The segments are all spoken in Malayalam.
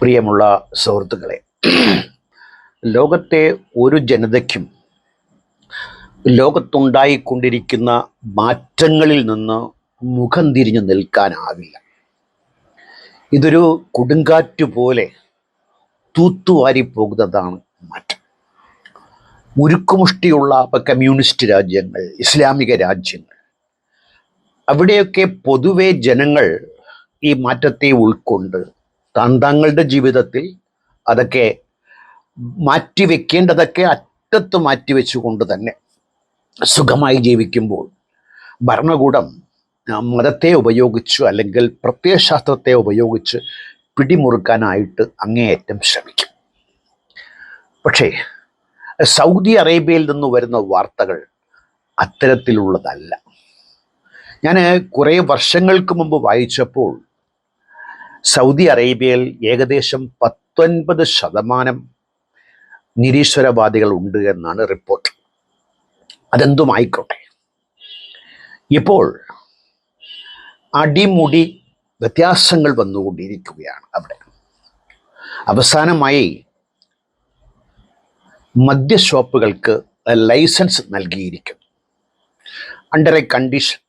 പ്രിയമുള്ള സുഹൃത്തുക്കളെ, ലോകത്തെ ഒരു ജനതയ്ക്കും ലോകത്തുണ്ടായിക്കൊണ്ടിരിക്കുന്ന മാറ്റങ്ങളിൽ നിന്ന് മുഖം തിരിഞ്ഞു നിൽക്കാനാവില്ല. ഇതൊരു കൊടുങ്കാറ്റ് പോലെ തൂത്തുവാരി പോകുന്നതാണ് മാറ്റം. ഉരുക്കുമുഷ്ടിയുള്ള കമ്മ്യൂണിസ്റ്റ് രാജ്യങ്ങൾ, ഇസ്ലാമിക രാജ്യങ്ങൾ, അവിടെയൊക്കെ പൊതുവെ ജനങ്ങൾ ഈ മാറ്റത്തെ ഉൾക്കൊണ്ട് തങ്ങളുടെ ജീവിതത്തിൽ അതൊക്കെ മാറ്റിവെക്കേണ്ടതൊക്കെ അറ്റത്ത് മാറ്റിവെച്ചുകൊണ്ട് തന്നെ സുഖമായി ജീവിക്കുമ്പോൾ ഭരണകൂടം മതത്തെ ഉപയോഗിച്ചു അല്ലെങ്കിൽ പ്രത്യയശാസ്ത്രത്തെ ഉപയോഗിച്ച് പിടിമുറുക്കാനായിട്ട് അങ്ങേയറ്റം ശ്രമിക്കും. പക്ഷേ സൗദി അറേബ്യയിൽ നിന്ന് വരുന്ന വാർത്തകൾ അത്തരത്തിലുള്ളതല്ല. ഞാൻ കുറേ വർഷങ്ങൾക്ക് മുമ്പ് വായിച്ചപ്പോൾ സൗദി അറേബ്യയിൽ ഏകദേശം 19% നിരീശ്വരവാദികൾ ഉണ്ട് എന്നാണ് റിപ്പോർട്ട്. അതെന്തുമായിക്കോട്ടെ, ഇപ്പോൾ അടിമുടി വ്യത്യാസങ്ങൾ വന്നുകൊണ്ടിരിക്കുകയാണ് അവിടെ. അവസാനമായി മദ്യഷോപ്പുകൾക്ക് ലൈസൻസ് നൽകിയിരിക്കുന്നു. അണ്ടർ എ കണ്ടീഷൻ,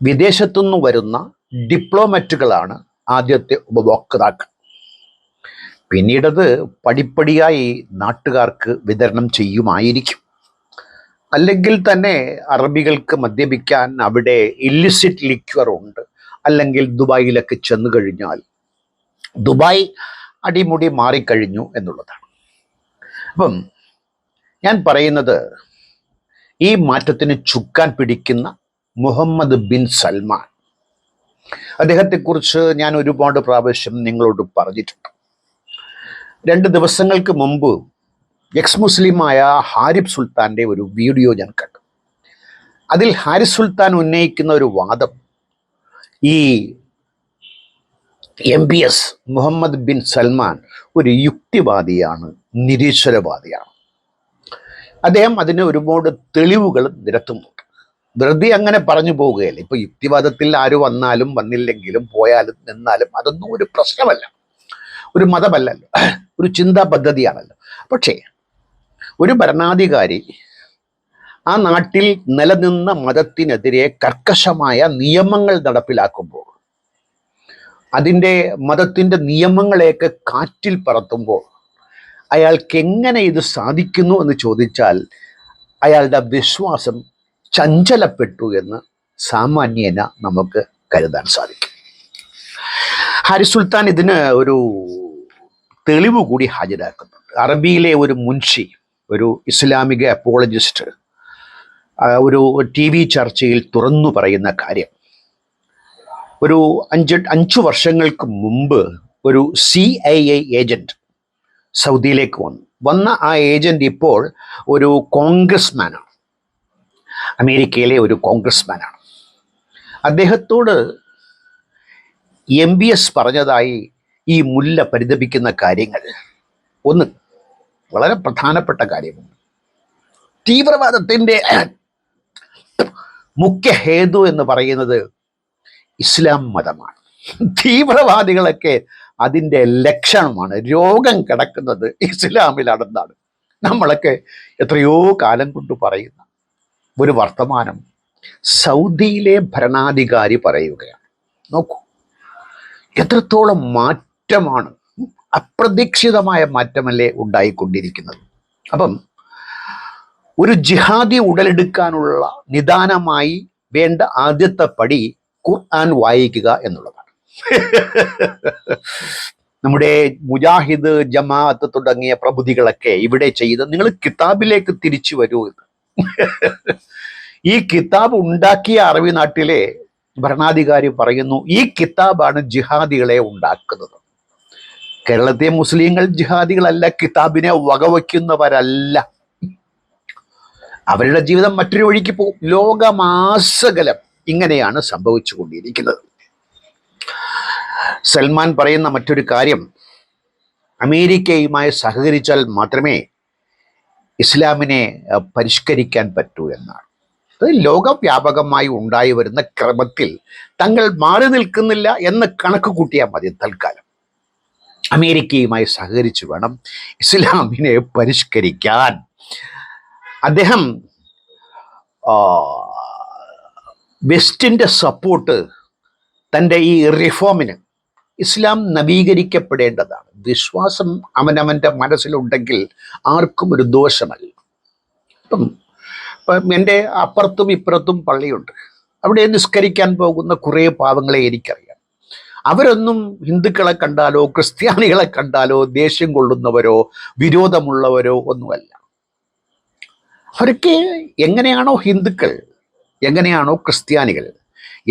വിദേശത്തുനിന്ന് വരുന്ന ഡിപ്ലോമാറ്റുകളാണ് ആദ്യത്തെ ഉപഭോക്താക്കൾ. പിന്നീടത് പടിപ്പടിയായി നാട്ടുകാർക്ക് വിതരണം ചെയ്യുമായിരിക്കും. അല്ലെങ്കിൽ തന്നെ അറബികൾക്ക് മദ്യപിക്കാൻ അവിടെ ഇല്ലിസിറ്റ് ലിക്വർ ഉണ്ട്. അല്ലെങ്കിൽ ദുബായിലൊക്കെ ചെന്നു കഴിഞ്ഞാൽ ദുബായ് അടിമുടി മാറിക്കഴിഞ്ഞു എന്നുള്ളതാണ്. അപ്പം ഞാൻ പറയുന്നത്, ഈ മാറ്റത്തിന് ചുക്കാൻ പിടിക്കുന്ന മുഹമ്മദ് ബിൻ സൽമാൻ, അദ്ദേഹത്തെക്കുറിച്ച് ഞാൻ ഒരുപാട് പ്രാവശ്യം നിങ്ങളോട് പറഞ്ഞിട്ടുണ്ട്. 2 ദിവസങ്ങൾക്ക് മുമ്പ് എക്സ് മുസ്ലിമായ ഹാരിബ് സുൽത്താൻ്റെ ഒരു വീഡിയോ ഞാൻ കണ്ടു. അതിൽ ഹാരിസ് സുൽത്താൻ ഉന്നയിക്കുന്ന ഒരു വാദം, ഈ MBS മുഹമ്മദ് ബിൻ സൽമാൻ ഒരു യുക്തിവാദിയാണ്, നിരീശ്വരവാദിയാണ്. അദ്ദേഹം അതിന് ഒരുപാട് തെളിവുകൾ നിരത്തുന്നുണ്ട്. വെറുതെ അങ്ങനെ പറഞ്ഞു പോവുകയല്ല. ഇപ്പൊ യുക്തിവാദത്തിൽ ആര് വന്നാലും വന്നില്ലെങ്കിലും പോയാലും നിന്നാലും അതൊന്നും ഒരു പ്രശ്നമല്ല, ഒരു മതമല്ലല്ലോ, ഒരു ചിന്താ പദ്ധതിയാണല്ലോ. പക്ഷേ ഒരു ഭരണാധികാരി ആ നാട്ടിൽ നിലനിന്ന മതത്തിനെതിരെ കർക്കശമായ നിയമങ്ങൾ നടപ്പിലാക്കുമ്പോൾ, അതിൻ്റെ മതത്തിൻ്റെ നിയമങ്ങളെയൊക്കെ കാറ്റിൽ പറത്തുമ്പോൾ അയാൾക്ക് എങ്ങനെ ഇത് സാധിക്കുന്നു എന്ന് ചോദിച്ചാൽ അയാളുടെ വിശ്വാസം ചഞ്ചലപ്പെട്ടു എന്ന് സാമാന്യേന നമുക്ക് കരുതാൻ സാധിക്കും. ഹാരിസ് സുൽത്താൻ ഇതിന് ഒരു തെളിവ് കൂടി ഹാജരാക്കുന്നുണ്ട്. അറബിയിലെ ഒരു മുൻഷി, ഒരു ഇസ്ലാമിക അപ്പോളജിസ്റ്റ്, ഒരു TV ചർച്ചയിൽ തുറന്നു പറയുന്ന കാര്യം, ഒരു 5 വർഷങ്ങൾക്ക് മുമ്പ് ഒരു CIA ഏജന്റ് സൗദിയിലേക്ക് വന്ന ആ ഏജന്റ് ഇപ്പോൾ ഒരു കോൺഗ്രസ്മാനാണ്, അമേരിക്കയിലെ ഒരു കോൺഗ്രസ്മാനാണ്. അദ്ദേഹത്തോട് MBS പറഞ്ഞതായി ഈ മുല്ല പരിതപിക്കുന്ന കാര്യങ്ങൾ, ഒന്ന് വളരെ പ്രധാനപ്പെട്ട കാര്യമാണ്. തീവ്രവാദത്തിൻ്റെ മുഖ്യ ഹേതു എന്ന് പറയുന്നത് ഇസ്ലാം മതമാണ്. തീവ്രവാദികളൊക്കെ അതിൻ്റെ ലക്ഷണമാണ്. രോഗം കിടക്കുന്നത് ഇസ്ലാമിലാണെന്നാണ് നമ്മളൊക്കെ എത്രയോ കാലം കൊണ്ട് പറയുന്ന ഒരു വർത്തമാനം സൗദിയിലെ ഭരണാധികാരി പറയുകയാണ്. നോക്കൂ, എത്രത്തോളം മാറ്റമാണ്, അപ്രതീക്ഷിതമായ മാറ്റമല്ലേ ഉണ്ടായിക്കൊണ്ടിരിക്കുന്നത്. അപ്പം ഒരു ജിഹാദി ഉടലെടുക്കാനുള്ള നിദാനമായി വേണ്ട ആദ്യത്തെ പടി ഖുർആൻ വായിക്കുക എന്നുള്ളതാണ്. നമ്മുടെ മുജാഹിദ്, ജമാഅത്ത് തുടങ്ങിയ പ്രബുദ്ധികളൊക്കെ ഇവിടെ ചെയ്ത്, നിങ്ങൾ കിതാബിലേക്ക് തിരിച്ചു വരൂ എന്ന്. ഈ കിതാബ് ഉണ്ടാക്കിയ അറബി നാട്ടിലെ ഭരണാധികാരി പറയുന്നു, ഈ കിതാബാണ് ജിഹാദികളെ ഉണ്ടാക്കുന്നത്. കേരളത്തെ മുസ്ലിങ്ങൾ ജിഹാദികളല്ല, കിതാബിനെ വകവയ്ക്കുന്നവരല്ല. അവരുടെ ജീവിതം മറ്റൊരു വഴിക്ക് പോകും. ലോകമാസകലം ഇങ്ങനെയാണ് സംഭവിച്ചു കൊണ്ടിരിക്കുന്നത്. സൽമാൻ പറയുന്ന മറ്റൊരു കാര്യം, അമേരിക്കയുമായി സഹകരിച്ചാൽ മാത്രമേ ഇസ്ലാമിനെ പരിഷ്കരിക്കാൻ പറ്റൂ എന്നാണ്. അത് ലോകവ്യാപകമായി ഉണ്ടായി വരുന്ന ക്രമത്തിൽ തങ്ങൾ മാറി നിൽക്കുന്നില്ല എന്ന് കണക്ക് കൂട്ടിയാൽ മതി തൽക്കാലം. അമേരിക്കയുമായി സഹകരിച്ച് വേണം ഇസ്ലാമിനെ പരിഷ്കരിക്കാൻ. അദ്ദേഹം വെസ്റ്റിൻ്റെ സപ്പോർട്ട് തൻ്റെ ഈ റിഫോമിന്, ഇസ്ലാം നവീകരിക്കപ്പെടേണ്ടതാണ്. വിശ്വാസം അവനവൻ്റെ മനസ്സിലുണ്ടെങ്കിൽ ആർക്കും ഒരു ദോഷമല്ല. ഇപ്പം എൻ്റെ അപ്പുറത്തും ഇപ്പുറത്തും പള്ളിയുണ്ട്. അവിടെ നിസ്കരിക്കാൻ പോകുന്ന കുറേ പാവങ്ങളെ എനിക്കറിയാം. അവരൊന്നും ഹിന്ദുക്കളെ കണ്ടാലോ ക്രിസ്ത്യാനികളെ കണ്ടാലോ ദേഷ്യം കൊള്ളുന്നവരോ വിരോധമുള്ളവരോ ഒന്നുമല്ല. അവരൊക്കെ എങ്ങനെയാണോ ഹിന്ദുക്കൾ, എങ്ങനെയാണോ ക്രിസ്ത്യാനികൾ,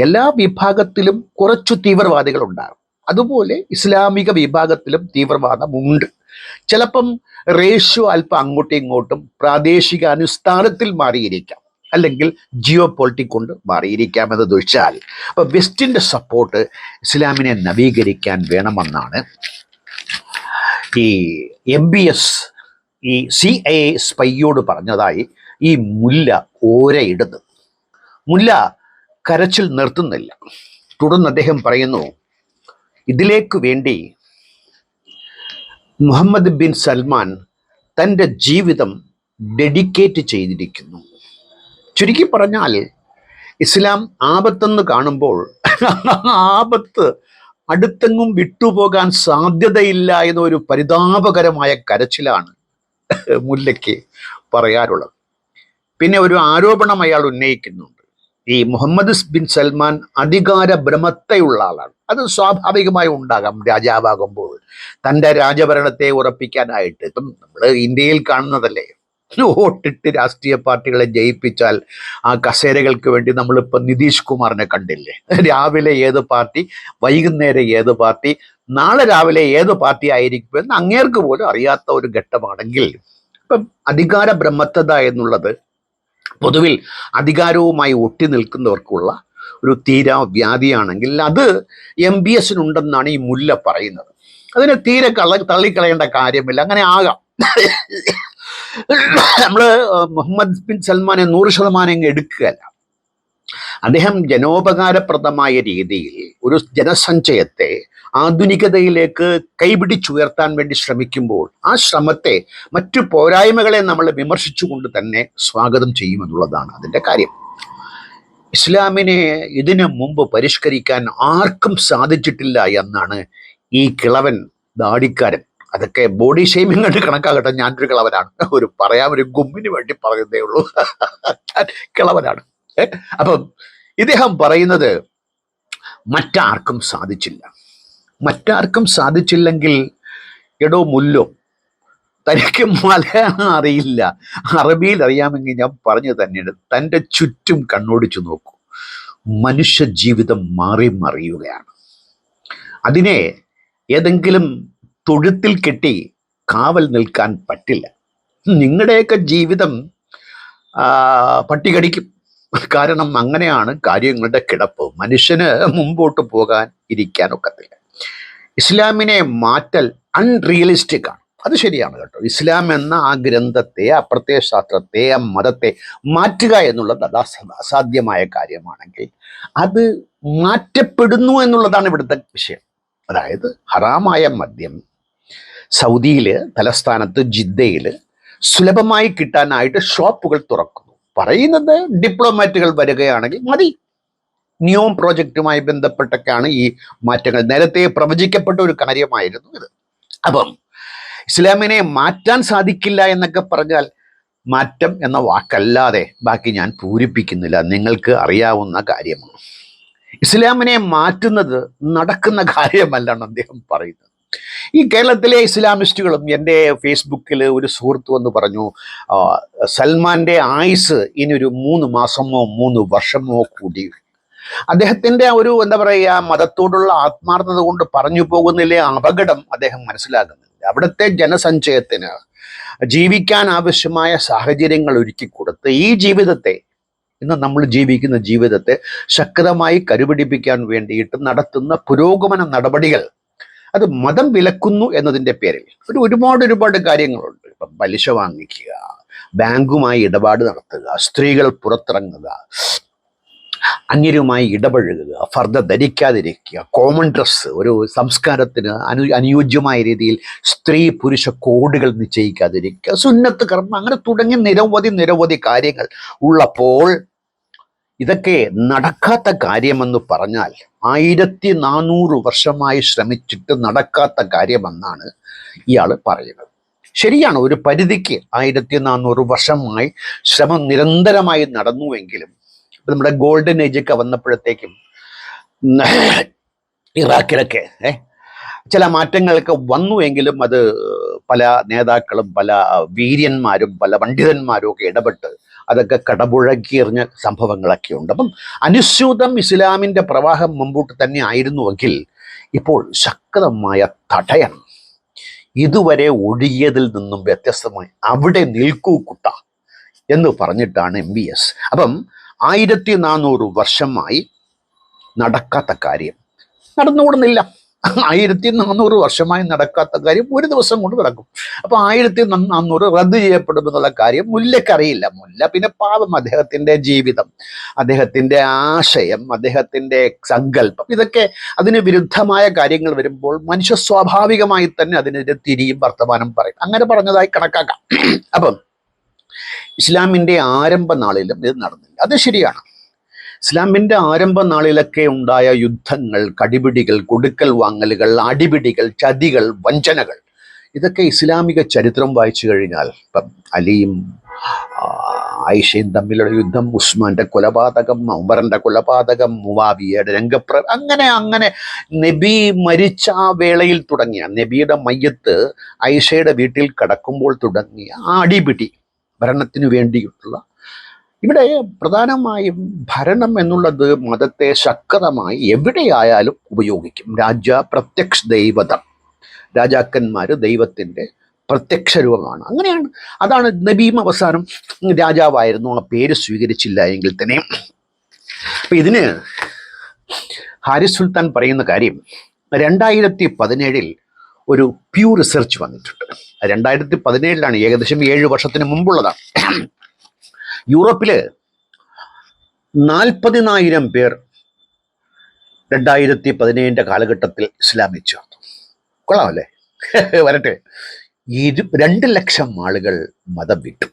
എല്ലാ വിഭാഗത്തിലും കുറച്ചു തീവ്രവാദികൾ ഉണ്ടാകും. അതുപോലെ ഇസ്ലാമിക വിഭാഗത്തിലും തീവ്രവാദമുണ്ട്. ചിലപ്പം റേഷ്യോ അല്പം അങ്ങോട്ടും ഇങ്ങോട്ടും പ്രാദേശിക അനുസ്ഥാനത്തിൽ മാറിയിരിക്കാം, അല്ലെങ്കിൽ ജിയോ പൊളിറ്റിക് കൊണ്ട് മാറിയിരിക്കാമെന്നത് വെച്ചാൽ, അപ്പൊ വെസ്റ്റിന്റെ സപ്പോർട്ട് ഇസ്ലാമിനെ നവീകരിക്കാൻ വേണമെന്നാണ് ഈ MBS ഈ CIA സ്പൈയോട് പറഞ്ഞതായി ഈ മുല്ല ഓരയിടുന്നത്. മുല്ല കരച്ചിൽ നിർത്തുന്നില്ല. തുടർന്ന് അദ്ദേഹം പറയുന്നു, ഇതിലേക്ക് വേണ്ടി മുഹമ്മദ് ബിൻ സൽമാൻ തൻ്റെ ജീവിതം ഡെഡിക്കേറ്റ് ചെയ്തിരിക്കുന്നു. ചുരുക്കി പറഞ്ഞാൽ, ഇസ്ലാം ആപത്തെന്ന് കാണുമ്പോൾ ആപത്ത് അടുത്തെങ്ങും വിട്ടുപോകാൻ സാധ്യതയില്ല എന്നൊരു പരിതാപകരമായ കരച്ചിലാണ് മുല്ലയ്ക്ക് പറയാറുള്ളത്. പിന്നെ ഒരു ആരോപണം അയാൾ ഉന്നയിക്കുന്നുണ്ട്. ഈ മുഹമ്മദ് ബിൻ സൽമാൻ അധികാര ഭ്രമത്തെയുള്ള ആളാണ്. അത് സ്വാഭാവികമായി ഉണ്ടാകാം. രാജാവാകുമ്പോൾ തൻ്റെ രാജഭരണത്തെ ഉറപ്പിക്കാനായിട്ട്, ഇപ്പം നമ്മൾ ഇന്ത്യയിൽ കാണുന്നതല്ലേ, വോട്ടിട്ട് രാഷ്ട്രീയ പാർട്ടികളെ ജയിപ്പിച്ചാൽ ആ കസേരകൾക്ക് വേണ്ടി നമ്മളിപ്പോൾ നിതീഷ് കുമാറിനെ കണ്ടില്ലേ? രാവിലെ ഏത് പാർട്ടി, വൈകുന്നേരം ഏത് പാർട്ടി, നാളെ രാവിലെ ഏത് പാർട്ടി ആയിരിക്കുമെന്ന് അങ്ങേർക്ക് പോലും അറിയാത്ത ഒരു ഘട്ടമാണെങ്കിൽ, ഇപ്പം അധികാര ബ്രഹ്മത്തത എന്നുള്ളത് പൊതുവിൽ അധികാരവുമായി ഒട്ടി നിൽക്കുന്നവർക്കുള്ള ഒരു തീരാ വ്യാധിയാണെങ്കിൽ അത് MBSനുണ്ടെന്നാണ് ഈ മുല്ല പറയുന്നത്. അതിനെ തീരെ തള്ളിക്കളയേണ്ട കാര്യമില്ല. അങ്ങനെ ആകാം. നമ്മൾ മുഹമ്മദ് ബിൻ സൽമാനെ 100% എടുക്കുകയല്ല. അദ്ദേഹം ജനോപകാരപ്രദമായ രീതിയിൽ ഒരു ജനസഞ്ചയത്തെ ആധുനികതയിലേക്ക് കൈപിടിച്ചുയർത്താൻ വേണ്ടി ശ്രമിക്കുമ്പോൾ ആ ശ്രമത്തെ, മറ്റു പോരായ്മകളെ നമ്മൾ വിമർശിച്ചുകൊണ്ട് തന്നെ സ്വാഗതം ചെയ്യുമെന്നുള്ളതാണ് അതിൻ്റെ കാര്യം. ഇസ്ലാമിനെ ഇതിനു മുമ്പ് പരിഷ്കരിക്കാൻ ആർക്കും സാധിച്ചിട്ടില്ല എന്നാണ് ഈ കിളവൻ ദാടിക്കാരൻ, അതൊക്കെ ബോഡി ഷെയ്മിങ് കണ്ട് കണക്കാകട്ടെ, ഞാനൊരു കിളവനാണ്, ഒരു ഗുമ്മിന് വേണ്ടി പറയുന്നേ ഉള്ളൂ, കിളവനാണ്. അപ്പം ഇദ്ദേഹം പറയുന്നത് മറ്റാർക്കും സാധിച്ചില്ല. മറ്റാർക്കും സാധിച്ചില്ലെങ്കിൽ, എടോ മുല്ലോ, തനിക്ക് മലയാളം അറിയില്ല, അറബിയിൽ അറിയാമെങ്കിൽ ഞാൻ പറഞ്ഞു തന്നെയാണ്, തൻ്റെ ചുറ്റും കണ്ണോടിച്ചു നോക്കൂ. മനുഷ്യ ജീവിതം മാറി മറിയുകയാണ്. അതിനെ ഏതെങ്കിലും തൊഴുത്തിൽ കെട്ടി കാവൽ നിൽക്കാൻ പറ്റില്ല. നിങ്ങളുടെയൊക്കെ ജീവിതം പട്ടികടിക്കും. കാരണം അങ്ങനെയാണ് കാര്യങ്ങളുടെ കിടപ്പ്. മനുഷ്യന് മുമ്പോട്ട് പോകാൻ ഇരിക്കാനൊക്കത്തില്ല. ഇസ്ലാമിനെ മാറ്റൽ അൺറിയലിസ്റ്റിക് ആണ്. അത് ശരിയാണ് കേട്ടോ. ഇസ്ലാം എന്ന ആ ഗ്രന്ഥത്തെ, ആ പ്രത്യയശാസ്ത്രത്തെ, ആ മതത്തെ മാറ്റുക എന്നുള്ളത് അസാധ്യമായ കാര്യമാണെങ്കിൽ അത് മാറ്റപ്പെടുന്നു എന്നുള്ളതാണ് ഇവിടുത്തെ വിഷയം. അതായത് ഹറാമായ മദ്യം സൗദിയിൽ തലസ്ഥാനത്ത് ജിദ്ദയിൽ സുലഭമായി കിട്ടാനായിട്ട് ഷോപ്പുകൾ തുറക്കുന്നു. പറയുന്നത് ഡിപ്ലോമാറ്റുകൾ വരികയാണെങ്കിൽ മതി. നിയോം പ്രോജക്റ്റുമായി ബന്ധപ്പെട്ടൊക്കെയാണ് ഈ മാറ്റങ്ങൾ. നേരത്തെ പ്രവചിക്കപ്പെട്ട ഒരു കാര്യമായിരുന്നു ഇത്. അപ്പം ഇസ്ലാമിനെ മാറ്റാൻ സാധിക്കില്ല എന്നൊക്കെ പറഞ്ഞാൽ, മാറ്റം എന്ന വാക്കല്ലാതെ ബാക്കി ഞാൻ പൂരിപ്പിക്കുന്നില്ല, നിങ്ങൾക്ക് അറിയാവുന്ന കാര്യമാണ്. ഇസ്ലാമിനെ മാറ്റുന്നത് നടക്കുന്ന കാര്യമല്ലാണ് അദ്ദേഹം പറയുന്നത്. ഈ കേരളത്തിലെ ഇസ്ലാമിസ്റ്റുകളും, എൻ്റെ ഫേസ്ബുക്കിൽ ഒരു സുഹൃത്ത് വന്ന് പറഞ്ഞു, സൽമാൻ്റെ ആയുസ് ഇനി ഒരു 3 മാസമോ 3 വർഷമോ കൂടി. അദ്ദേഹത്തിൻ്റെ ഒരു എന്താ പറയുക, മതത്തോടുള്ള ആത്മാർത്ഥത കൊണ്ട് പറഞ്ഞു പോകുന്നില്ലേ അപകടം അദ്ദേഹം മനസ്സിലാകുന്നില്ല. അവിടുത്തെ ജനസഞ്ചയത്തിന് ജീവിക്കാൻ ആവശ്യമായ സാഹചര്യങ്ങൾ ഒരുക്കി കൊടുത്ത് ഈ ജീവിതത്തെ, ഇന്ന് നമ്മൾ ജീവിക്കുന്ന ജീവിതത്തെ ശക്തമായി കരുപിടിപ്പിക്കാൻ വേണ്ടിയിട്ട് നടത്തുന്ന പുരോഗമന നടപടികൾ, അത് മതം വിലക്കുന്നു എന്നതിൻ്റെ പേരിൽ ഒരുപാട് കാര്യങ്ങളുണ്ട്. ഇപ്പം പലിശ വാങ്ങിക്കുക, ബാങ്കുമായി ഇടപാട് നടത്തുക, സ്ത്രീകൾ പുറത്തിറങ്ങുക, അന്യരുമായി ഇടപഴകുക, ഫർദ ധരിക്കാതിരിക്കുക, കോമൺ ഡ്രസ്സ്, ഒരു സംസ്കാരത്തിന് അനുയോജ്യമായ രീതിയിൽ സ്ത്രീ പുരുഷ കോഡുകൾ നിശ്ചയിക്കാതിരിക്കുക, സുന്നത്ത് കർമ്മം, അങ്ങനെ തുടങ്ങി നിരവധി കാര്യങ്ങൾ ഉള്ളപ്പോൾ ഇതൊക്കെ നടക്കാത്ത കാര്യമെന്ന് പറഞ്ഞാൽ 1400 വർഷമായി ശ്രമിച്ചിട്ട് നടക്കാത്ത കാര്യമെന്നാണ് ഇയാൾ പറയുന്നത്. ശരിയാണ്, ഒരു പരിധിക്ക് 1400 വർഷമായി ശ്രമം നിരന്തരമായി നടന്നുവെങ്കിലും നമ്മുടെ ഗോൾഡൻ ഏജ് ഒക്കെ വന്നപ്പോഴത്തേക്കും ഇറാഖിലൊക്കെ ചില മാറ്റങ്ങളൊക്കെ വന്നുവെങ്കിലും അത് പല നേതാക്കളും പല വീര്യന്മാരും പല പണ്ഡിതന്മാരും ഒക്കെ ഇടപെട്ട് അതൊക്കെ കടപുഴകിയെറിഞ്ഞ സംഭവങ്ങളൊക്കെ ഉണ്ട്. അപ്പം അനുസ്യൂതം ഇസ്ലാമിൻ്റെ പ്രവാഹം മുമ്പോട്ട് തന്നെ ആയിരുന്നുവെങ്കിൽ ഇപ്പോൾ ശക്തമായ തടയണം, ഇതുവരെ ഒഴുകിയതിൽ നിന്നും വ്യത്യസ്തമായി അവിടെ നിൽക്കൂ കുട്ട എന്ന് പറഞ്ഞിട്ടാണ് MBS. അപ്പം 1400 വർഷമായി നടക്കാത്ത കാര്യം നടന്നുകൂടുന്നില്ല. 1400 വർഷമായി നടക്കാത്ത കാര്യം ഒരു ദിവസം കൊണ്ട് നടക്കും. അപ്പൊ 1400 റദ്ദ് ചെയ്യപ്പെടുമെന്നുള്ള കാര്യം മുല്ലക്കറിയില്ല. മുല്ല പിന്നെ പാവം, അദ്ദേഹത്തിന്റെ ജീവിതം, അദ്ദേഹത്തിന്റെ ആശയം, അദ്ദേഹത്തിന്റെ സങ്കല്പം, ഇതൊക്കെ അതിന് വിരുദ്ധമായ കാര്യങ്ങൾ വരുമ്പോൾ മനുഷ്യ സ്വാഭാവികമായി തന്നെ അതിനെതിരെ തിരിയും, വർത്തമാനം പറയും. അങ്ങനെ പറഞ്ഞതായി കണക്കാക്കാം. അപ്പം ഇസ്ലാമിൻ്റെ ആരംഭ നാളിലും ഇത് നടന്നില്ല. അത് ശരിയാണ്. ഇസ്ലാമിൻ്റെ ആരംഭ നാളിലൊക്കെ ഉണ്ടായ യുദ്ധങ്ങൾ, കടിപിടികൾ, കൊടുക്കൽ വാങ്ങലുകൾ, അടിപിടികൾ, ചതികൾ, വഞ്ചനകൾ, ഇതൊക്കെ ഇസ്ലാമിക ചരിത്രം വായിച്ചു കഴിഞ്ഞാൽ, ഇപ്പം അലിയും ആയിഷയും തമ്മിലുള്ള യുദ്ധം, ഉസ്മാന്റെ കൊലപാതകം, ഉമറിന്റെ കൊലപാതകം, മുവാവിയയുടെ അങ്ങനെ നബി മരിച്ച ആ വേളയിൽ തുടങ്ങിയ, നബിയുടെ മയ്യത്ത് ആയിഷയുടെ വീട്ടിൽ കടക്കുമ്പോൾ തുടങ്ങിയ ആ അടിപിടി, ഭരണത്തിന് വേണ്ടിയിട്ടുള്ള, ഇവിടെ പ്രധാനമായും ഭരണം എന്നുള്ളത് മതത്തെ ശക്തമായി എവിടെയായാലും ഉപയോഗിക്കും. പ്രത്യക്ഷ ദൈവതം, രാജാക്കന്മാർ ദൈവത്തിൻ്റെ പ്രത്യക്ഷ രൂപമാണ്. അങ്ങനെയാണ്, അതാണ് നബിയും അവസാനം രാജാവായിരുന്നു, ആ പേര് സ്വീകരിച്ചില്ല എങ്കിൽ തന്നെ. അപ്പം ഇതിന് ഹാരിസ് സുൽത്താൻ പറയുന്ന കാര്യം 2017 ഒരു പ്യൂ റിസർച്ച് വന്നിട്ടുണ്ട്. 2017 ഏകദേശം 7 വർഷത്തിന് മുമ്പുള്ളതാണ്. യൂറോപ്പില് 40,000 പേർ 2017 കാലഘട്ടത്തിൽ ഇസ്ലാമിൽ ചേർന്നു. കൊള്ളാമല്ലേ? വരട്ടെ. 2 ലക്ഷം ആളുകൾ മതം വിട്ടു.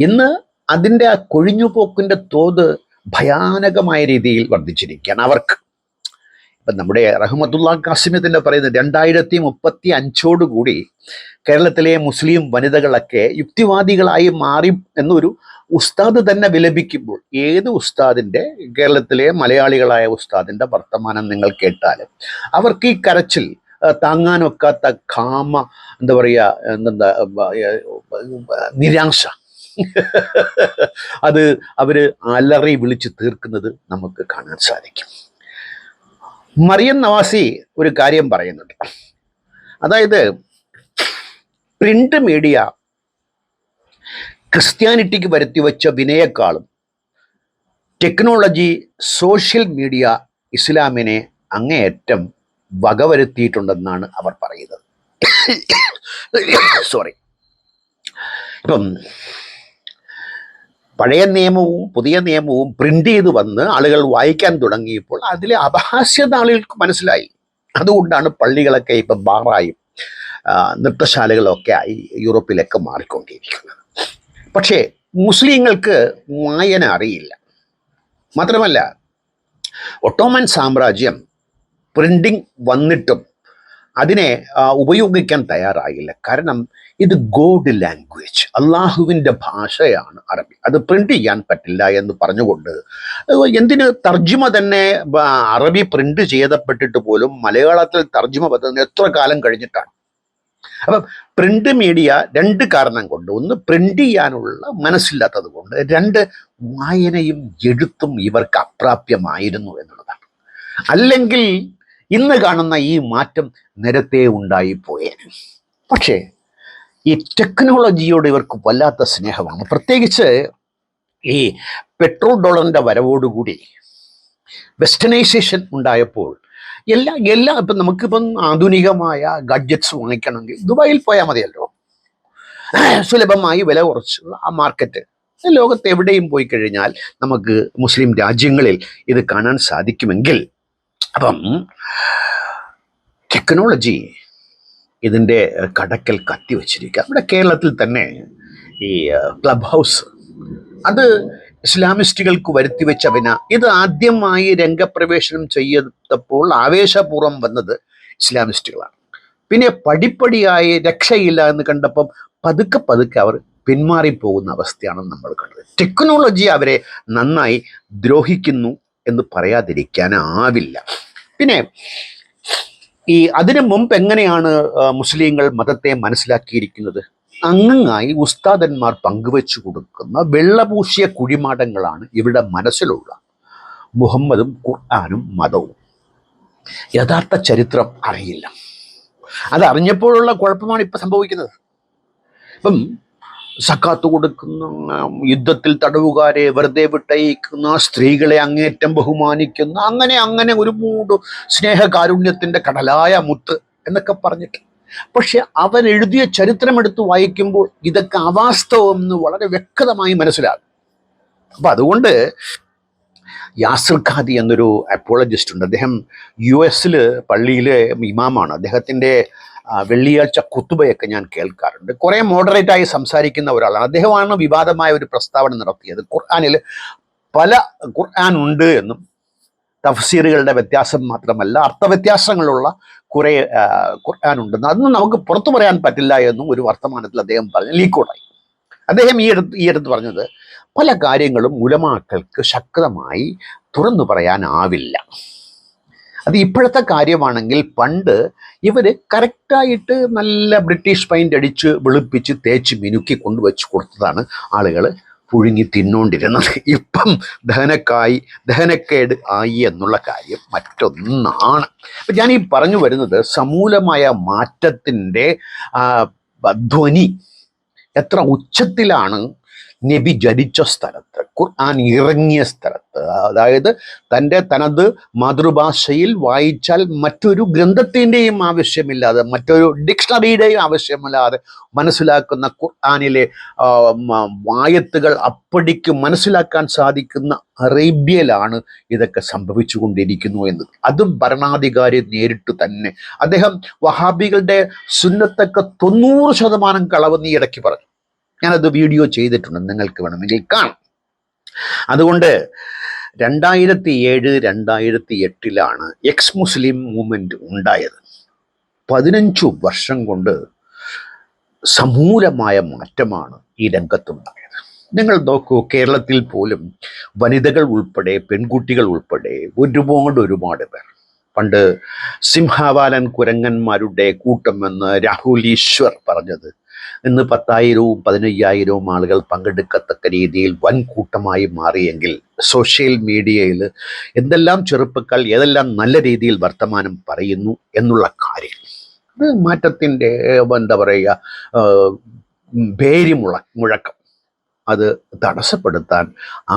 ഇന്ന് അതിൻ്റെ ആ കൊഴിഞ്ഞുപോക്കിൻ്റെ തോത് ഭയാനകമായ രീതിയിൽ വർദ്ധിച്ചിരിക്കുകയാണ് അവർക്ക്. ഇപ്പം നമ്മുടെ റഹ്മത്തുള്ള ഖാസിമി തന്നെ പറയുന്നത് 2035 കേരളത്തിലെ മുസ്ലിം വനിതകളൊക്കെ യുക്തിവാദികളായി മാറി എന്നൊരു ഉസ്താദ് തന്നെ വിലപിക്കുമ്പോൾ, ഏത് ഉസ്താദിൻ്റെ, കേരളത്തിലെ മലയാളികളായ ഉസ്താദിൻ്റെ വർത്തമാനം നിങ്ങൾ കേട്ടാലും അവർക്ക് ഈ കരച്ചിൽ താങ്ങാനൊക്കാത്ത കാമ, എന്താ പറയുക, നിരാശ, അത് അവര് അലറി വിളിച്ച് തീർക്കുന്നത് നമുക്ക് കാണാൻ സാധിക്കും. മറിയം നവാസി ഒരു കാര്യം പറയുന്നുണ്ട്. അതായത് പ്രിന്റ് മീഡിയ ക്രിസ്ത്യാനിറ്റിക്ക് വരുത്തിവെച്ച വിനയേക്കാളും ടെക്നോളജി, സോഷ്യൽ മീഡിയ ഇസ്ലാമിനെ അങ്ങേയറ്റം വകവരുത്തിയിട്ടുണ്ടെന്നാണ് അവർ പറയുന്നത്. സോറി. ഇപ്പം പഴയ നിയമവും പുതിയ നിയമവും പ്രിന്റ് ചെയ്ത് വന്ന് ആളുകൾ വായിക്കാൻ തുടങ്ങിയപ്പോൾ അതിലെ അപഹാസ്യത ആളുകൾക്ക് മനസ്സിലായി. അതുകൊണ്ടാണ് പള്ളികളൊക്കെ ഇപ്പം ബാറായും നൃത്തശാലകളൊക്കെ ആയി യൂറോപ്പിലൊക്കെ മാറിക്കൊണ്ടിരിക്കുന്നത്. പക്ഷേ മുസ്ലിങ്ങൾക്ക് വായന അറിയില്ല. മാത്രമല്ല, ഒട്ടോമൻ സാമ്രാജ്യം പ്രിന്റിംഗ് വന്നിട്ടും അതിനെ ഉപയോഗിക്കാൻ തയ്യാറായില്ല. കാരണം ഇത് ഗോഡ് ലാംഗ്വേജ്, അള്ളാഹുവിൻ്റെ ഭാഷയാണ് അറബി, അത് പ്രിന്റ് ചെയ്യാൻ പറ്റില്ല എന്ന് പറഞ്ഞുകൊണ്ട് എന്തിന് തർജ്ജിമ തന്നെ, അറബി പ്രിന്റ് ചെയ്യപ്പെട്ടിട്ട് പോലും മലയാളത്തിൽ തർജ്ജിമ പറ്റുന്ന എത്ര കാലം കഴിഞ്ഞിട്ടാണ്. അപ്പം പ്രിന്റ് മീഡിയ 2 കാരണം കൊണ്ട്, ഒന്ന് പ്രിന്റ് ചെയ്യാനുള്ള മനസ്സില്ലാത്തത് കൊണ്ട്, 2 വായനയും എഴുത്തും ഇവർക്ക് അപ്രാപ്യമായിരുന്നു എന്നുള്ളതാണ്. അല്ലെങ്കിൽ ഇന്ന് കാണുന്ന ഈ മാറ്റം നേരത്തെ ഉണ്ടായിപ്പോയേനെ. പക്ഷേ ഈ ടെക്നോളജിയോട് ഇവർക്ക് വല്ലാത്ത സ്നേഹമാണ്. പ്രത്യേകിച്ച് ഈ പെട്രോൾ ഡോളറിൻ്റെ വരവോടുകൂടി വെസ്റ്റേണൈസേഷൻ ഉണ്ടായപ്പോൾ എല്ലാ ഇപ്പം നമുക്കിപ്പം ആധുനികമായ ഗാഡ്ജറ്റ്സ് വാങ്ങിക്കണമെങ്കിൽ ദുബായിൽ പോയാൽ മതിയല്ലോ. സുലഭമായി വില കുറച്ചുള്ള ആ മാർക്കറ്റ്, ലോകത്ത് എവിടെയും പോയി കഴിഞ്ഞാൽ നമുക്ക് മുസ്ലിം രാജ്യങ്ങളിൽ ഇത് കാണാൻ സാധിക്കുമെങ്കിൽ, അപ്പം ടെക്നോളജി ഇതിൻ്റെ കടക്കൽ കത്തിവെച്ചിരിക്കുക. നമ്മുടെ കേരളത്തിൽ തന്നെ ഈ ക്ലബ് ഹൗസ്, അത് ഇസ്ലാമിസ്റ്റുകൾക്ക് വരുത്തിവെച്ചവന. ഇത് ആദ്യമായി രംഗപ്രവേശനം ചെയ്തപ്പോൾ ആവേശപൂർവ്വം വന്നത് ഇസ്ലാമിസ്റ്റുകളാണ്. പിന്നെ പടിപ്പടിയായി രക്ഷയില്ല എന്ന് കണ്ടപ്പം പതുക്കെ പതുക്കെ അവർ പിന്മാറിപ്പോകുന്ന അവസ്ഥയാണ് നമ്മൾ കണ്ടത്. ടെക്നോളജി അവരെ നന്നായി ദ്രോഹിക്കുന്നു എന്ന് പറയാതിരിക്കാനാവില്ല. പിന്നെ അതിനു മുമ്പ് എങ്ങനെയാണ് മുസ്ലിങ്ങൾ മതത്തെ മനസ്സിലാക്കിയിരിക്കുന്നത്? അങ്ങായി ഉസ്താദന്മാർ പങ്കുവെച്ചു കൊടുക്കുന്ന വെള്ളപൂശിയ കുഴിമാടങ്ങളാണ് ഇവിടെ മനസ്സിലുള്ള മുഹമ്മദും ഖുർആനും മതവും. യഥാർത്ഥ ചരിത്രം അറിയില്ല. അതറിഞ്ഞപ്പോഴുള്ള കുഴപ്പമാണ് ഇപ്പം സംഭവിക്കുന്നത്. ഇപ്പം സക്കാത്ത് കൊടുക്കുന്ന, യുദ്ധത്തിൽ തടവുകാരെ വെറുതെ വിട്ടയക്കുന്ന, സ്ത്രീകളെ അങ്ങേറ്റം ബഹുമാനിക്കുന്ന, അങ്ങനെ ഒരു മൂട് സ്നേഹകാരുണ്യത്തിൻ്റെ കടലായ മുത്ത് എന്നൊക്കെ പറഞ്ഞിട്ട്. പക്ഷെ അവൻ എഴുതിയ ചരിത്രം എടുത്ത് വായിക്കുമ്പോൾ ഇതൊക്കെ അവാസ്തവമെന്ന് വളരെ വ്യക്തമായി മനസ്സിലാകും. അപ്പം അതുകൊണ്ട് യാസിർ ഖാദി എന്നൊരു അപ്പോളജിസ്റ്റ് ഉണ്ട്. അദ്ദേഹം US പള്ളിയിലെ ഇമാമാണ്. അദ്ദേഹത്തിൻ്റെ വെള്ളിയാഴ്ച കുത്തുബയൊക്കെ ഞാൻ കേൾക്കാറുണ്ട്. കുറേ മോഡറേറ്റായി സംസാരിക്കുന്ന ഒരാളാണ്. അദ്ദേഹമാണ് വിവാദമായ ഒരു പ്രസ്താവന നടത്തിയത്. ഖുർആനിൽ പല ഖുർആൻ ഉണ്ട് എന്നും, തഫ്സീറുകളുടെ വ്യത്യാസം മാത്രമല്ല അർത്ഥവ്യത്യാസങ്ങളുള്ള കുറേ ഖുർആൻ ഉണ്ടെന്നും, അതൊന്നും നമുക്ക് പുറത്തു പറയാൻ പറ്റില്ല എന്നും ഒരു വർത്തമാനത്തിൽ അദ്ദേഹം പറഞ്ഞു, ലീക്കൗട്ടായി. അദ്ദേഹം ഈ അടുത്ത് പറഞ്ഞത് പല കാര്യങ്ങളും ഉലമാക്കൾക്ക് ശക്തമായി തുറന്നു പറയാനാവില്ല. അത് ഇപ്പോഴത്തെ കാര്യമാണെങ്കിൽ പണ്ട് ഇവർ കറക്റ്റായിട്ട് നല്ല ബ്രിട്ടീഷ് പെയിൻ്റ് അടിച്ച് വെളുപ്പിച്ച് തേച്ച് മിനുക്കി കൊണ്ടുവച്ച് കൊടുത്തതാണ് ആളുകൾ പുഴുങ്ങി തിന്നോണ്ടിരുന്നത്. ഇപ്പം ദഹനക്കേട് ആയി എന്നുള്ള കാര്യം മറ്റൊന്നാണ്. അപ്പം ഞാൻ ഈ പറഞ്ഞു വരുന്നത് സമൂലമായ മാറ്റത്തിൻ്റെ ധ്വനി എത്ര ഉച്ചത്തിലാണ് നബി ജനിച്ച സ്ഥലത്ത്, ഖുർആൻ ഇറങ്ങിയ സ്ഥലത്ത്, അതായത് തനത് മാതൃഭാഷയിൽ വായിച്ചാൽ മറ്റൊരു ഗ്രന്ഥത്തിൻ്റെയും ആവശ്യമില്ലാതെ, മറ്റൊരു ഡിക്ഷണറിയുടെയും ആവശ്യമില്ലാതെ മനസ്സിലാക്കുന്ന ഖുർആനിലെ വായത്തുകൾ അപ്പടിക്ക് മനസ്സിലാക്കാൻ സാധിക്കുന്ന അറേബ്യയിലാണ് ഇതൊക്കെ സംഭവിച്ചു കൊണ്ടിരിക്കുന്നു എന്നത്. അതും ഭരണാധികാരി നേരിട്ട് തന്നെ. അദ്ദേഹം വഹാബികളുടെ സുന്നത്തൊക്കെ 90% കളവെന്ന് ഈ ഇടയ്ക്ക് പറഞ്ഞു. ഞാനത് വീഡിയോ ചെയ്തിട്ടുണ്ട്, നിങ്ങൾക്ക് വേണമെങ്കിൽ കാണാം. അതുകൊണ്ട് 2007-2008 എക്സ് മുസ്ലിം മൂവ്മെൻറ്റ് ഉണ്ടായത്. 15 വർഷം കൊണ്ട് സമൂലമായ മാറ്റമാണ് ഈ രംഗത്തുണ്ടായത്. നിങ്ങൾ നോക്കൂ, കേരളത്തിൽ പോലും വനിതകൾ ഉൾപ്പെടെ, പെൺകുട്ടികൾ ഉൾപ്പെടെ ഒരുപാട് പേർ. പണ്ട് സിംഹവാലൻ കുരങ്ങന്മാരുടെ കൂട്ടമെന്ന് രാഹുൽ ഈശ്വർ പറഞ്ഞത് ഇന്ന് 10,000-ഉം 15,000-ഉം ആളുകൾ പങ്കെടുക്കത്തക്ക രീതിയിൽ വൻ കൂട്ടമായി മാറിയെങ്കിൽ സോഷ്യൽ മീഡിയയിൽ എന്തെല്ലാം ചെറുപ്പക്കാർ ഏതെല്ലാം നല്ല രീതിയിൽ വർത്തമാനം പറയുന്നു എന്നുള്ള കാര്യം, അത് മാറ്റത്തിൻ്റെ എന്താ പറയുക മുഴക്കം അത് തടസ്സപ്പെടുത്താൻ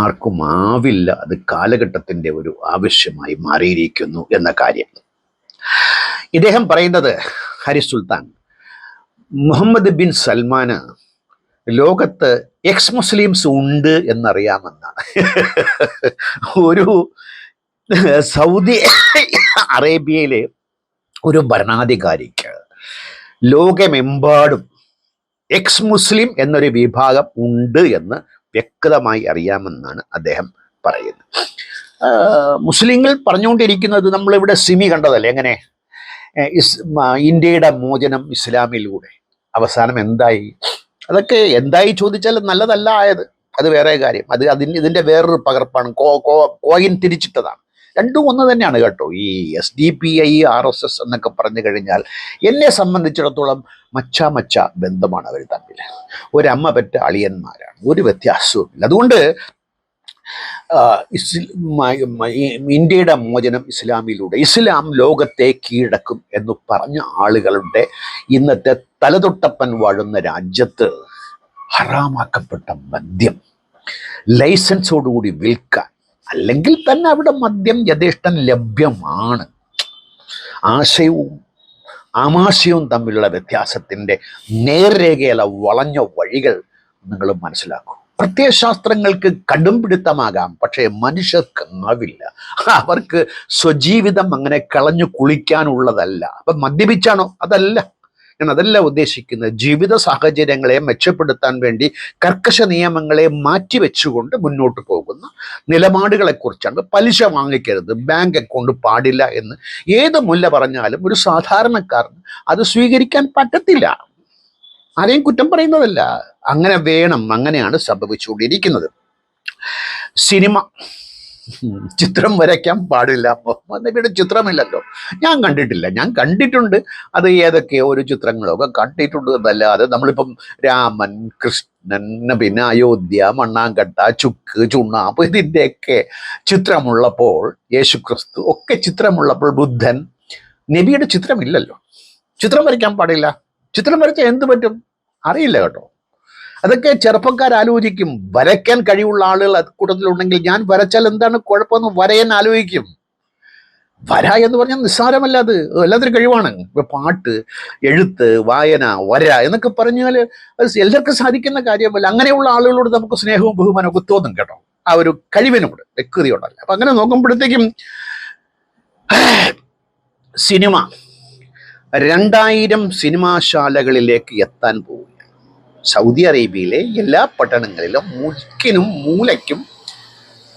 ആർക്കും ആവില്ല. അത് കാലഘട്ടത്തിൻ്റെ ഒരു ആവശ്യമായി മാറിയിരിക്കുന്നു എന്ന കാര്യം. ഇദ്ദേഹം പറയുന്നത്, ഹാരിസ് സുൽത്താൻ, മുഹമ്മദ് ബിൻ സൽമാന് ലോകത്ത് എക്സ് മുസ്ലിംസ് ഉണ്ട് എന്നറിയാമെന്നാണ്. ഒരു സൗദി അറേബ്യയിലെ ഒരു ഭരണാധികാരിക്ക് ലോകമെമ്പാടും എക്സ് മുസ്ലിം എന്നൊരു വിഭാഗം ഉണ്ട് എന്ന് വ്യക്തമായി അറിയാമെന്നാണ് അദ്ദേഹം പറയുന്നത്. മുസ്ലിങ്ങൾ പറഞ്ഞുകൊണ്ടിരിക്കുന്നത് നമ്മളിവിടെ സിമി കണ്ടതല്ലേ, എങ്ങനെ ഇന്ത്യയുടെ മോചനം ഇസ്ലാമിലൂടെ. അവസാനം എന്തായി? അതൊക്കെ എന്തായി ചോദിച്ചാൽ നല്ലതല്ല ആയത്, അത് വേറെ കാര്യം. ഇതിൻ്റെ വേറൊരു പകർപ്പാണ്, കോയിൻ തിരിച്ചിട്ടതാണ്. രണ്ടും ഒന്ന് തന്നെയാണ് കേട്ടോ. ഈ SDPI RSS എന്നൊക്കെ പറഞ്ഞു കഴിഞ്ഞാൽ എന്നെ സംബന്ധിച്ചിടത്തോളം മച്ച ബന്ധമാണ് അവർ തമ്മിൽ. ഒരമ്മ പെറ്റ അളിയന്മാരാണ്, ഒരു വ്യത്യാസവുമില്ല. അതുകൊണ്ട് ഇന്ത്യയുടെ മോചനം ഇസ്ലാമിലൂടെ, ഇസ്ലാം ലോകത്തെ കീഴടക്കും എന്ന് പറഞ്ഞ ആളുകളുടെ ഇന്നത്തെ തലതൊട്ടപ്പൻ വാഴുന്ന രാജ്യത്ത് ഹറാമാക്കപ്പെട്ട മദ്യം ലൈസൻസോടുകൂടി വിൽക്കാൻ, അല്ലെങ്കിൽ തന്നെ അവിടെ മദ്യം യഥേഷ്ടം ലഭ്യമാണ്. ആശയവും ആമാശയവും തമ്മിലുള്ള വ്യത്യാസത്തിൻ്റെ നേർരേഖയല്ല, വളഞ്ഞ വഴികൾ നിങ്ങൾ മനസ്സിലാക്കൂ. പ്രത്യയശാസ്ത്രങ്ങൾക്ക് കടുംപിടുത്തമാകാം, പക്ഷേ മനുഷ്യർക്കാവില്ല. അവർക്ക് സ്വജീവിതം അങ്ങനെ കളഞ്ഞു കുളിക്കാനുള്ളതല്ല. അപ്പം മദ്യപിച്ചാണോ? അതല്ല, ഞാൻ അതല്ല ഉദ്ദേശിക്കുന്നത്. ജീവിത സാഹചര്യങ്ങളെ മെച്ചപ്പെടുത്താൻ വേണ്ടി കർക്കശ നിയമങ്ങളെ മാറ്റിവെച്ചുകൊണ്ട് മുന്നോട്ട് പോകുന്ന നിലപാടുകളെക്കുറിച്ചാണ്. പലിശ വാങ്ങിക്കരുത്, ബാങ്ക് അക്കൗണ്ട് പാടില്ല എന്ന് ഏത് മുല്ല പറഞ്ഞാലും ഒരു സാധാരണക്കാരന് അത് സ്വീകരിക്കാൻ പറ്റത്തില്ല. ആരെയും കുറ്റം പറയുന്നതല്ല, അങ്ങനെ വേണം, അങ്ങനെയാണ് സംഭവിച്ചുകൊണ്ടിരിക്കുന്നത്. സിനിമ, ചിത്രം വരയ്ക്കാൻ പാടില്ല. മുഹമ്മദ് നബിയുടെ ചിത്രമില്ലല്ലോ, ഞാൻ കണ്ടിട്ടില്ല. ഞാൻ കണ്ടിട്ടുണ്ട്, അത് ഏതൊക്കെയോ ഒരു ചിത്രങ്ങളൊക്കെ കണ്ടിട്ടുണ്ട് എന്നല്ലാതെ നമ്മളിപ്പം രാമൻ, കൃഷ്ണൻ, പിന്നെ അയോധ്യ, മണ്ണാങ്കട്ട, ചുക്ക്, ചുണ്ണാമ്പ് ഇതിൻ്റെയൊക്കെ ചിത്രമുള്ളപ്പോൾ, യേശുക്രിസ്തു ഒക്കെ ചിത്രമുള്ളപ്പോൾ, ബുദ്ധൻ, നബിയുടെ ചിത്രമില്ലല്ലോ. ചിത്രം വരയ്ക്കാൻ പാടില്ല. ചിത്രം വരച്ചാൽ എന്ത് പറ്റും അറിയില്ല കേട്ടോ. അതൊക്കെ ചെറുപ്പക്കാർ ആലോചിക്കും. വരയ്ക്കാൻ കഴിവുള്ള ആളുകൾ കൂട്ടത്തിലുണ്ടെങ്കിൽ ഞാൻ വരച്ചാൽ എന്താണ് കുഴപ്പമെന്ന് വരയാൻ ആലോചിക്കും. വര എന്ന് പറഞ്ഞാൽ നിസ്സാരമല്ല, അത് എല്ലാത്തിനും കഴിവാണ്. ഇപ്പൊ പാട്ട്, എഴുത്ത്, വായന, വര എന്നൊക്കെ പറഞ്ഞാൽ എല്ലാവർക്കും സാധിക്കുന്ന കാര്യമല്ല. അങ്ങനെയുള്ള ആളുകളോട് നമുക്ക് സ്നേഹവും ബഹുമാനവും ഒക്കെ തോന്നും കേട്ടോ, ആ ഒരു കഴിവിനോട്, വ്യക്തിയോടല്ല. അപ്പൊ അങ്ങനെ നോക്കുമ്പോഴത്തേക്കും സിനിമ 2000 സിനിമാശാലകളിലേക്ക് എത്താൻ പോവുകയാണ്. സൗദി അറേബ്യയിലെ എല്ലാ പട്ടണങ്ങളിലും മുക്കിനും മൂലയ്ക്കും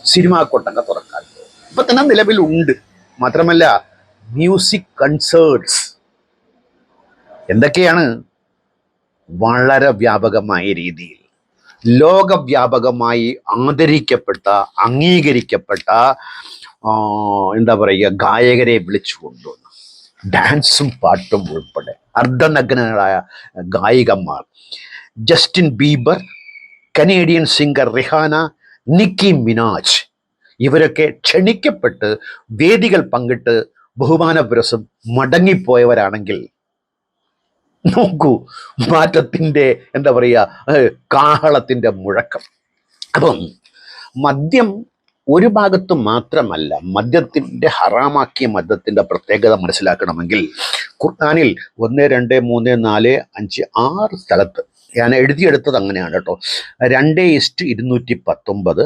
സിനിമാ കൊട്ടൊക്കെ തുറക്കാൻ പോകും. ഇപ്പൊ തന്നെ നിലവിലുണ്ട്. മാത്രമല്ല മ്യൂസിക് കൺസേർട്സ് എന്തൊക്കെയാണ്, വളരെ വ്യാപകമായ രീതിയിൽ ലോകവ്യാപകമായി ആദരിക്കപ്പെട്ട, അംഗീകരിക്കപ്പെട്ട എന്താ പറയുക, ഗായകരെ വിളിച്ചു കൊണ്ടുവന്നു, ഡാൻസും പാട്ടും ഉൾപ്പെടെ അർദ്ധനഗ്നരായ ഗായികമാർ, Justin Bieber, Canadian singer Rihanna, Nicki Minaj, ഇവരൊക്കെ ക്ഷണിക്കപ്പെട്ട് വേദികൾ പങ്കിട്ട് ബഹുമാന പുരസ്സരം മടങ്ങിപ്പോയവരാണെങ്കിൽ നോക്കൂ മാറ്റത്തിൻ്റെ എന്താ പറയുക, കാഹളത്തിൻ്റെ മുഴക്കം. അപ്പം മദ്യം ഒരു ഭാഗത്ത് മാത്രമല്ല, മദ്യത്തിൻ്റെ ഹറാമാക്കിയ മദ്യത്തിൻ്റെ പ്രത്യേകത മനസ്സിലാക്കണമെങ്കിൽ ഖുർആനിൽ 1, 2, 3, 4, 5, 6 സ്ഥലത്ത് ഞാൻ എഴുതിയെടുത്തത് അങ്ങനെയാണ് കേട്ടോ. 2:219,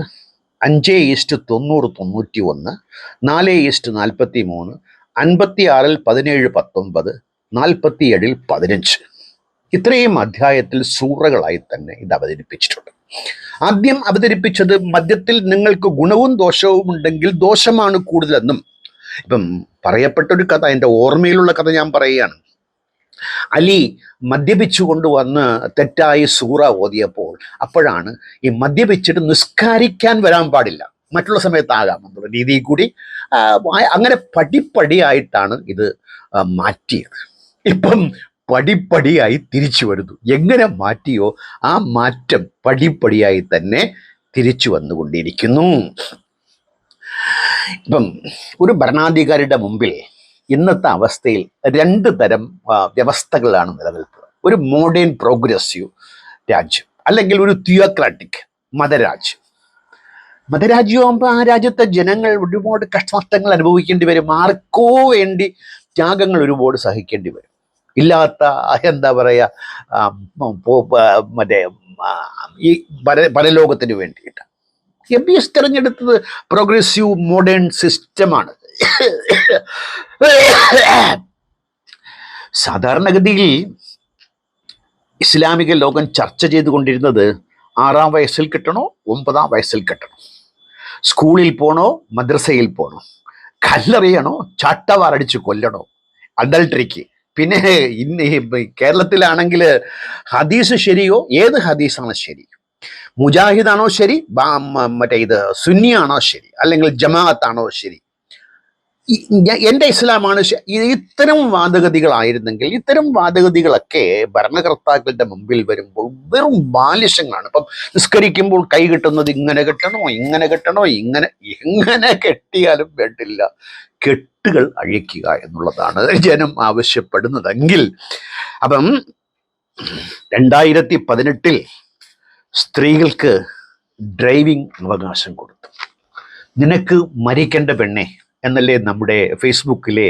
5:90-91, 4:43, 56-17, 19, 47-15 ഇത്രയും അധ്യായത്തിൽ സൂറകളായി തന്നെ ഇത് അവതരിപ്പിച്ചിട്ടുണ്ട്. ആദ്യം അവതരിപ്പിച്ചത് മദ്യത്തിൽ നിങ്ങൾക്ക് ഗുണവും ദോഷവും ഉണ്ടെങ്കിൽ ദോഷമാണ് കൂടുതലെന്നും. ഇപ്പം പറയപ്പെട്ടൊരു കഥ, എൻ്റെ ഓർമ്മയിലുള്ള കഥ ഞാൻ പറയുകയാണ്. അലി മദ്യപിച്ചു കൊണ്ടുവന്ന് തെറ്റായി സൂറ ഓതിയപ്പോൾ, അപ്പോഴാണ് ഈ മദ്യപിച്ചിട്ട് നിസ്കാരിക്കാൻ വരാൻ പാടില്ല, മറ്റുള്ള സമയത്താകാം എന്നുള്ള രീതിയിൽ കൂടി അങ്ങനെ പടിപ്പടിയായിട്ടാണ് ഇത് മാറ്റിയത്. ഇപ്പം പടിപ്പടിയായി തിരിച്ചു വരുന്നു. എങ്ങനെ മാറ്റിയോ ആ മാറ്റം പടിപ്പടിയായി തന്നെ തിരിച്ചു വന്നുകൊണ്ടിരിക്കുന്നു. ഇപ്പം ഒരു ഭരണാധികാരിയുടെ മുമ്പിൽ ഇന്നത്തെ അവസ്ഥയിൽ 2 തരം വ്യവസ്ഥകളാണ് നിലനിൽക്കുന്നത്. ഒരു മോഡേൺ പ്രോഗ്രസീവ് രാജ്യം, അല്ലെങ്കിൽ ഒരു തിയോക്രാറ്റിക് മതരാജ്യം. മതരാജ്യമാകുമ്പോൾ ആ രാജ്യത്തെ ജനങ്ങൾ ഒരുപാട് കഷ്ടനഷ്ടങ്ങൾ അനുഭവിക്കേണ്ടി വരും. ആർക്കോ വേണ്ടി ത്യാഗങ്ങൾ ഒരുപാട് സഹിക്കേണ്ടി വരും. ഇല്ലാത്ത എന്താ പറയുക, മറ്റേ ഈ പരലോകത്തിന് വേണ്ടിയിട്ട് MBS തിരഞ്ഞെടുത്തത് പ്രോഗ്രസീവ് മോഡേൺ സിസ്റ്റമാണ്. സാധാരണഗതിയിൽ ഇസ്ലാമിക ലോകം ചർച്ച ചെയ്തുകൊണ്ടിരുന്നത് 6-ാം വയസ്സിൽ കിട്ടണോ 9-ാം വയസ്സിൽ കിട്ടണോ, സ്കൂളിൽ പോണോ മദ്രസയിൽ പോണോ, കല്ലെറിയണോ ചാട്ടവാറടിച്ച് കൊല്ലണോ, അഡൾട്ടറിക്ക്. പിന്നെ ഇന്ന് കേരളത്തിലാണെങ്കിൽ ഹദീസ് ശരിയോ, ഏത് ഹദീസാണ് ശരി, മുജാഹിദാണോ ശരി, മറ്റേ ഇത് സുന്നിയാണോ ശരി, അല്ലെങ്കിൽ ജമാഅത്താണോ ശരി, എൻ്റെ ഇസ്ലാമാണ് ഇത്തരം വാദഗതികളായിരുന്നെങ്കിൽ, ഇത്തരം വാദഗതികളൊക്കെ ഭരണകർത്താക്കളുടെ മുമ്പിൽ വരുമ്പോൾ വെറും ബാലിശങ്ങളാണ്. ഇപ്പം നിസ്കരിക്കുമ്പോൾ കൈ കെട്ടുന്നത് ഇങ്ങനെ കെട്ടണോ, ഇങ്ങനെ കെട്ടണോ, എങ്ങനെ കെട്ടിയാലും വേണ്ടില്ല, കെട്ടുകൾ അഴിക്കുക എന്നുള്ളതാണ് ജനം ആവശ്യപ്പെടുന്നതെങ്കിൽ. അപ്പം 2018 സ്ത്രീകൾക്ക് ഡ്രൈവിംഗ് അവകാശം കൊടുത്തു. നിനക്ക് മരിക്കേണ്ട പെണ്ണെ എന്നല്ലേ നമ്മുടെ ഫേസ്ബുക്കിലെ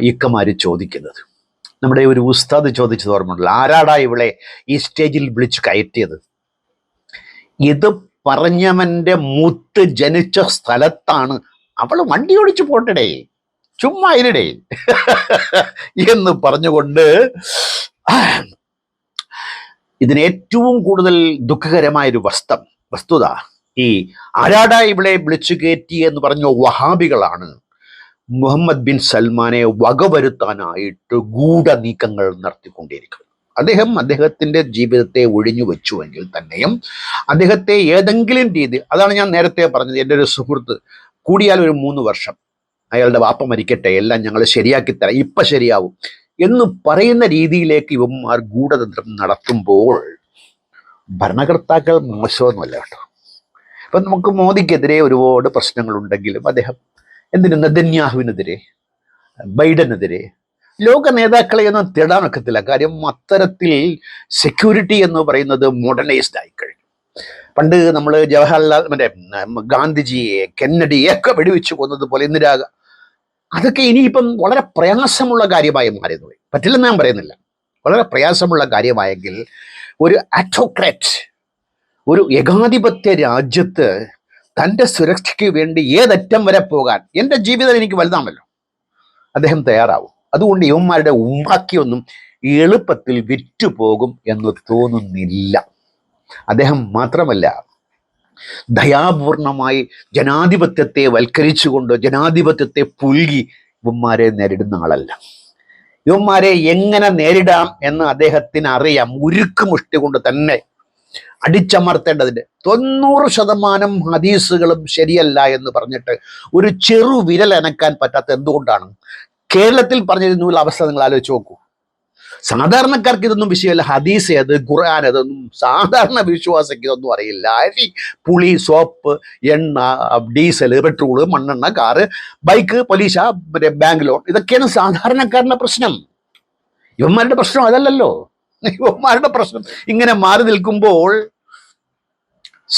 ഇക്കമാര് ചോദിക്കുന്നത്. നമ്മുടെ ഒരു ഉസ്താദ് ചോദിച്ചത് ഓർമ്മയുണ്ടല്ലോ, ആരാടാ ഇവളെ ഈ സ്റ്റേജിൽ വിളിച്ചു കയറ്റിയത്? ഇത് പറഞ്ഞവന്റെ മുത്ത് ജനിച്ച സ്ഥലത്താണ്. അവൾ വണ്ടി ഓടിച്ചു പോട്ടടേ, ചുമ്മാ ഇരുടേ എന്ന് പറഞ്ഞുകൊണ്ട് ഇതിന് ഏറ്റവും കൂടുതൽ ദുഃഖകരമായൊരു വസ്തുത ഈ ആരാടാ ഇവിടെ വിളിച്ചു കയറ്റി എന്ന് പറഞ്ഞ വഹാബികളാണ് മുഹമ്മദ് ബിൻ സൽമാനെ വകവരുത്താനായിട്ട് ഗൂഢനീക്കങ്ങൾ നടത്തിക്കൊണ്ടിരിക്കുന്നത്. അദ്ദേഹത്തിന്റെ ജീവിതത്തെ ഒഴിഞ്ഞു വെച്ചുവെങ്കിൽ തന്നെയും അദ്ദേഹത്തെ ഏതെങ്കിലും രീതി, അതാണ് ഞാൻ നേരത്തെ പറഞ്ഞത്, എൻ്റെ ഒരു സുഹൃത്ത് കൂടിയാൽ ഒരു 3 വർഷം അയാളുടെ വാപ്പ മരിക്കട്ടെ, എല്ലാം ഞങ്ങൾ ശരിയാക്കി തരാം, ഇപ്പൊ ശരിയാവും എന്ന് പറയുന്ന രീതിയിലേക്ക് ഇവന്മാർ ഗൂഢതന്ത്രം നടത്തുമ്പോൾ ഭരണകർത്താക്കൾ മോശമൊന്നുമല്ല കേട്ടോ. ഇപ്പം നമുക്ക് മോദിക്കെതിരെ ഒരുപാട് പ്രശ്നങ്ങളുണ്ടെങ്കിലും അദ്ദേഹം എന്തിന് നെതന്യാഹുവിനെതിരെ, ബൈഡനെതിരെ ലോക നേതാക്കളെയൊന്നും തേടാൻ ഒക്കത്തില്ല. കാര്യം അത്തരത്തിൽ സെക്യൂരിറ്റി എന്ന് പറയുന്നത് മോഡേണൈസ്ഡ് ആയി കഴിഞ്ഞു. പണ്ട് നമ്മൾ ജവഹർലാൽ ഗാന്ധിജിയെ, കെന്നഡിയെ ഒക്കെ വെടിവെച്ച് കൊന്നതുപോലെ ഇന്ദിരാ, അതൊക്കെ ഇനിയിപ്പം വളരെ പ്രയാസമുള്ള കാര്യമായി മാറിയത്. പറ്റില്ലെന്ന് ഞാൻ പറയുന്നില്ല, വളരെ പ്രയാസമുള്ള കാര്യമായെങ്കിൽ ഒരു ആറ്റോക്രാറ്റ്, ഒരു ഏകാധിപത്യ രാജ്യത്ത് തൻ്റെ സുരക്ഷയ്ക്ക് വേണ്ടി ഏതറ്റം വരെ പോകാൻ, എൻ്റെ ജീവിതം എനിക്ക് വലുതാണല്ലോ, അദ്ദേഹം തയ്യാറാവും. അതുകൊണ്ട് യുവന്മാരുടെ ഉണ്ടാക്കിയൊന്നും എളുപ്പത്തിൽ വിറ്റുപോകും എന്ന് തോന്നുന്നില്ല. അദ്ദേഹം മാത്രമല്ല, ദയാപൂർണമായി ജനാധിപത്യത്തെ വൽക്കരിച്ചുകൊണ്ട് ജനാധിപത്യത്തെ പുൽകി ഇവന്മാരെ നേരിടുന്ന ആളല്ല. ഇവന്മാരെ എങ്ങനെ നേരിടാം എന്ന് അദ്ദേഹത്തിന് അറിയാം. ഉരുക്കുമുഷ്ടി കൊണ്ട് തന്നെ അടിച്ചമർത്തേണ്ടതിൻ്റെ 90% ഹദീസുകളും ശരിയല്ല എന്ന് പറഞ്ഞിട്ട് ഒരു ചെറു വിരൽ അനക്കാൻ പറ്റാത്ത എന്തുകൊണ്ടാണ്? കേരളത്തിൽ പറഞ്ഞിരുന്നുള്ള അവസ്ഥ നിങ്ങൾ ആലോചിച്ച് നോക്കൂ. സാധാരണക്കാർക്ക് ഇതൊന്നും വിഷയമല്ല. ഹദീസ് ഏത്, ഖുർആൻ ഏതൊന്നും സാധാരണ വിശ്വാസിക്ക് ഇതൊന്നും അറിയില്ല. അരി, പുളി, സോപ്പ്, എണ്ണ, ഡീസൽ, പെട്രോള്, മണ്ണെണ്ണ, കാറ്, ബൈക്ക്, പലിശ, ബാങ്ക് ലോൺ, ഇതൊക്കെയാണ് സാധാരണക്കാരുടെ പ്രശ്നം. ഇവന്മാരുടെ പ്രശ്നം അതല്ലല്ലോ. ഇവന്മാരുടെ പ്രശ്നം ഇങ്ങനെ മാറി നിൽക്കുമ്പോൾ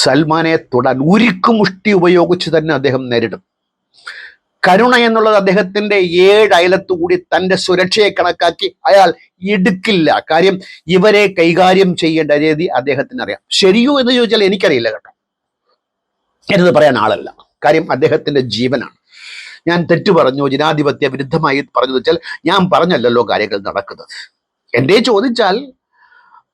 സൽമാനെ തൊടാൻ ഉരുക്കുമുഷ്ടി ഉപയോഗിച്ച് തന്നെ അദ്ദേഹം നേരിടും. കരുണ എന്നുള്ളത് അദ്ദേഹത്തിന്റെ 7 അയലത്തു കൂടി തൻ്റെ സുരക്ഷയെ കണക്കാക്കി അയാൾ എടുക്കില്ല. കാര്യം ഇവരെ കൈകാര്യം ചെയ്യേണ്ട രീതി അദ്ദേഹത്തിന് അറിയാം. ശരിയോ എന്ന് ചോദിച്ചാൽ എനിക്കറിയില്ല കേട്ടോ, എന്നത് പറയാൻ ആളല്ല. കാര്യം അദ്ദേഹത്തിന്റെ ജീവനാണ്. ഞാൻ തെറ്റു പറഞ്ഞു, ജനാധിപത്യ വിരുദ്ധമായി പറഞ്ഞു വെച്ചാൽ ഞാൻ പറഞ്ഞല്ലല്ലോ കാര്യങ്ങൾ നടക്കുന്നത്. എന്നെ ചോദിച്ചാൽ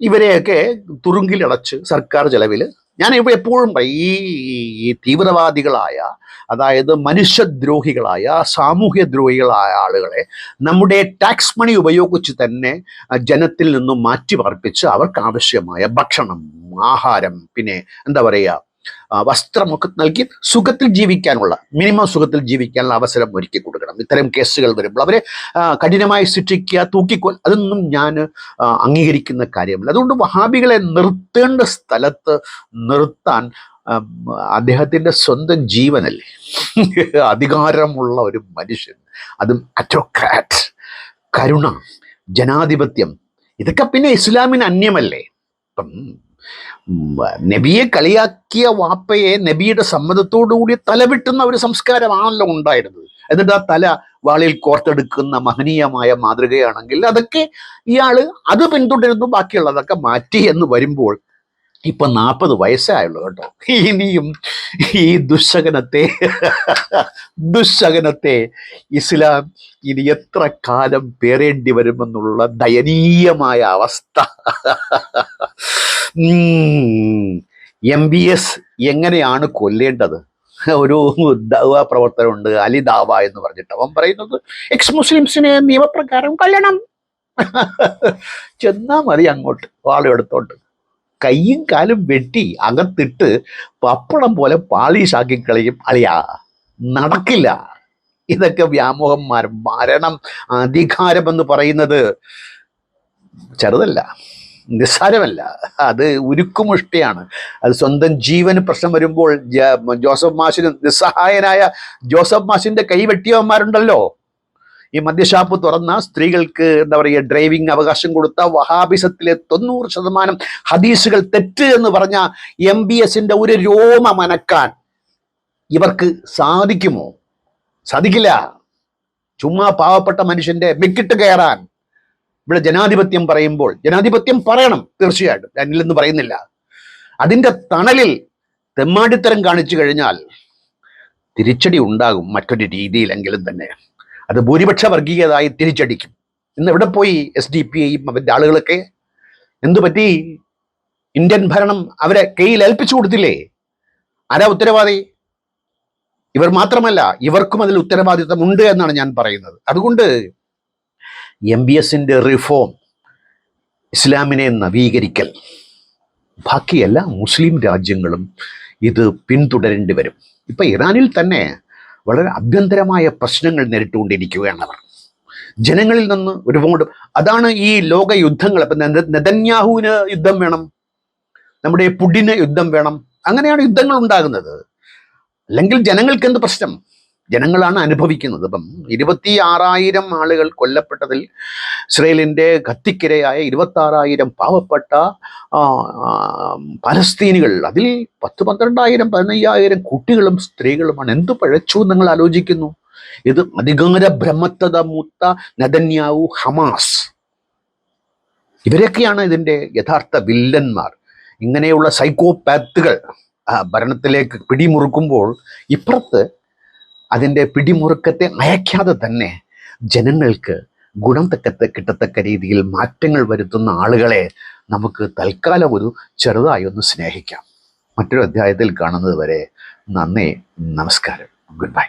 ഇവരെയൊക്കെ തുറുങ്കിലടച്ച് സർക്കാർ ചെലവിൽ, ഞാൻ ഇപ്പോൾ എപ്പോഴും ഈ തീവ്രവാദികളായ, അതായത് മനുഷ്യദ്രോഹികളായ, സാമൂഹ്യദ്രോഹികളായ ആളുകളെ നമ്മുടെ ടാക്സ് മണി ഉപയോഗിച്ച് തന്നെ ജനത്തിൽ നിന്നും മാറ്റി പാർപ്പിച്ച് അവർക്ക് ആവശ്യമായ ഭക്ഷണം, ആഹാരം, പിന്നെ എന്താ പറയുക, വസ്ത്രമൊക്കെ നൽകി സുഖത്തിൽ ജീവിക്കാനുള്ള, മിനിമം സുഖത്തിൽ ജീവിക്കാനുള്ള അവസരം ഒരുക്കി കൊടുക്കണം. ഇത്തരം കേസുകൾ വരുമ്പോൾ അവരെ കഠിനമായി ശിക്ഷിക്കുക, തൂക്കിക്കൊൽ, അതൊന്നും ഞാൻ അംഗീകരിക്കുന്ന കാര്യമല്ല. അതുകൊണ്ട് വഹാബികളെ നിർത്തേണ്ട സ്ഥലത്ത് നിർത്താൻ അദ്ദേഹത്തിൻ്റെ സ്വന്തം ജീവനല്ലേ, അധികാരമുള്ള ഒരു മനുഷ്യൻ, അതും അറ്റോക്രാറ്റ്, കരുണ, ജനാധിപത്യം, ഇതൊക്കെ പിന്നെ ഇസ്ലാമിന് അന്യമല്ലേ. ഇപ്പം നബിയെ കളിയാക്കിയ വാപ്പയെ നബിയുടെ സമ്മതത്തോടുകൂടി തലവെട്ടുന്ന ഒരു സംസ്കാരമാണല്ലോ ഉണ്ടായിരുന്നത്. എന്നിട്ട് ആ തല വാളിൽ കോർത്തെടുക്കുന്ന മഹനീയമായ മാതൃകയാണെങ്കിൽ അതൊക്കെ ഇയാൾ അത് പിന്തുടരുന്നു, ബാക്കിയുള്ളതൊക്കെ മാറ്റി എന്ന് വരുമ്പോൾ ഇപ്പൊ 40 വയസ്സായുള്ളൂ കേട്ടോ. ഇനിയും ഈ ദുശകനത്തെ ഇസ്ലാം ഇനി എത്ര കാലം പേറേണ്ടി വരുമെന്നുള്ള ദയനീയമായ അവസ്ഥ. MBS എങ്ങനെയാണ് കൊല്ലേണ്ടത്? ഒരു ദാവ പ്രവർത്തനമുണ്ട്, അലി ദാവ എന്ന് പറഞ്ഞിട്ട്. അവൻ പറയുന്നത് എക്സ് മുസ്ലിംസിനെ നിയമപ്രകാരം കൊല്ലണം. ചെന്നാ മതി അങ്ങോട്ട് വാളെടുത്തോണ്ട്, കയ്യും കാലും വെട്ടി അകത്തിട്ട് പപ്പടം പോലെ പാളീഷാക്കി കളയും. അളിയാ, നടക്കില്ല. ഇതൊക്കെ വ്യാമോഹന്മാർ. മരണം, അധികാരം എന്ന് പറയുന്നത് ചെറുതല്ല, നിസ്സാരമല്ല. അത് ഉരുക്കുമുഷ്ടിയാണ്. അത് സ്വന്തം ജീവന് പ്രശ്നം വരുമ്പോൾ ജോസഫ് മാഷിന്, നിസ്സഹായനായ ജോസഫ് മാഷിന്റെ കൈ വെട്ടിയവന്മാരുണ്ടല്ലോ. ഈ മദ്യഷാപ്പ് തുറന്ന സ്ത്രീകൾക്ക് എന്താ പറയുക, ഡ്രൈവിംഗ് അവകാശം കൊടുത്ത വഹാബിസത്തിലെ 90% ഹദീസുകൾ തെറ്റ് എന്ന് പറഞ്ഞ MBSന്റെ ഒരു രോമം അനക്കാൻ ഇവർക്ക് സാധിക്കുമോ? സാധിക്കില്ല. ചുമ്മാ പാവപ്പെട്ട മനുഷ്യന്റെ മെക്കിട്ട് കയറാൻ. ഇവിടെ ജനാധിപത്യം പറയുമ്പോൾ ജനാധിപത്യം പറയണം, തീർച്ചയായിട്ടും, ഞാനില്ലെന്ന് പറയുന്നില്ല. അതിൻ്റെ തണലിൽ തെമ്മാടിത്തരം കാണിച്ചു കഴിഞ്ഞാൽ തിരിച്ചടി ഉണ്ടാകും, മറ്റൊരു രീതിയിലെങ്കിലും തന്നെ. അത് ഭൂരിപക്ഷ വർഗീയതായി തിരിച്ചടിക്കും. ഇന്ന് എവിടെ പോയി SDPIയും അവരുടെ ആളുകളൊക്കെ? എന്തു പറ്റി? ഇന്ത്യൻ ഭരണം അവരെ കയ്യിൽ ഏൽപ്പിച്ചു കൊടുത്തില്ലേ? ആരാ ഉത്തരവാദി? ഇവർ മാത്രമല്ല, ഇവർക്കും അതിൽ ഉത്തരവാദിത്തം ഉണ്ട് എന്നാണ് ഞാൻ പറയുന്നത്. അതുകൊണ്ട് MBSന്റെ റിഫോം, ഇസ്ലാമിനെ നവീകരിക്കൽ, ബാക്കിയെല്ലാ മുസ്ലിം രാജ്യങ്ങളും ഇത് പിന്തുടരേണ്ടി വരും. ഇപ്പൊ ഇറാനിൽ തന്നെ വളരെ ആഭ്യന്തരമായ പ്രശ്നങ്ങൾ നേരിട്ടുകൊണ്ടിരിക്കുകയാണ് അവർ. ജനങ്ങളിൽ നിന്ന് ഒരുപാട്, അതാണ് ഈ ലോക യുദ്ധങ്ങൾ. ഇപ്പം നെതന്യാഹുവിന് യുദ്ധം വേണം, നമ്മുടെ പുടിന് യുദ്ധം വേണം, അങ്ങനെയാണ് യുദ്ധങ്ങൾ ഉണ്ടാകുന്നത്. അല്ലെങ്കിൽ ജനങ്ങൾക്ക് എന്ത് പ്രശ്നം? ജനങ്ങളാണ് അനുഭവിക്കുന്നത്. ഇപ്പം 26,000 ആളുകൾ കൊല്ലപ്പെട്ടതിൽ ഇസ്രയേലിൻ്റെ കത്തിക്കിരയായ 26,000 പാവപ്പെട്ട പലസ്തീനികൾ, അതിൽ 10,000-12,000 15,000 കുട്ടികളും സ്ത്രീകളുമാണ്. എന്തു പഴച്ചു നിങ്ങൾ ആലോചിക്കുന്നു? ഇത് അധികാര ഭ്രമത്തത മൂത്ത നെതന്യാഹു, ഹമാസ്, ഇവരൊക്കെയാണ് ഇതിൻ്റെ യഥാർത്ഥ വില്ലന്മാർ. ഇങ്ങനെയുള്ള സൈക്കോപാത്തുകൾ ഭരണത്തിലേക്ക് പിടിമുറുക്കുമ്പോൾ ഇപ്പുറത്ത് അതിൻ്റെ പിടിമുറുക്കത്തെ അയക്കാതെ തന്നെ ജനങ്ങൾക്ക് ഗുണം കിട്ടത്തക്ക രീതിയിൽ മാറ്റങ്ങൾ വരുത്തുന്ന ആളുകളെ നമുക്ക് തൽക്കാലം ഒരു ചെറുതായി ഒന്ന് സ്നേഹിക്കാം. മറ്റൊരു അധ്യായത്തിൽ കാണുന്നത് വരെ നന്ദി, നമസ്കാരം, ഗുഡ് ബൈ.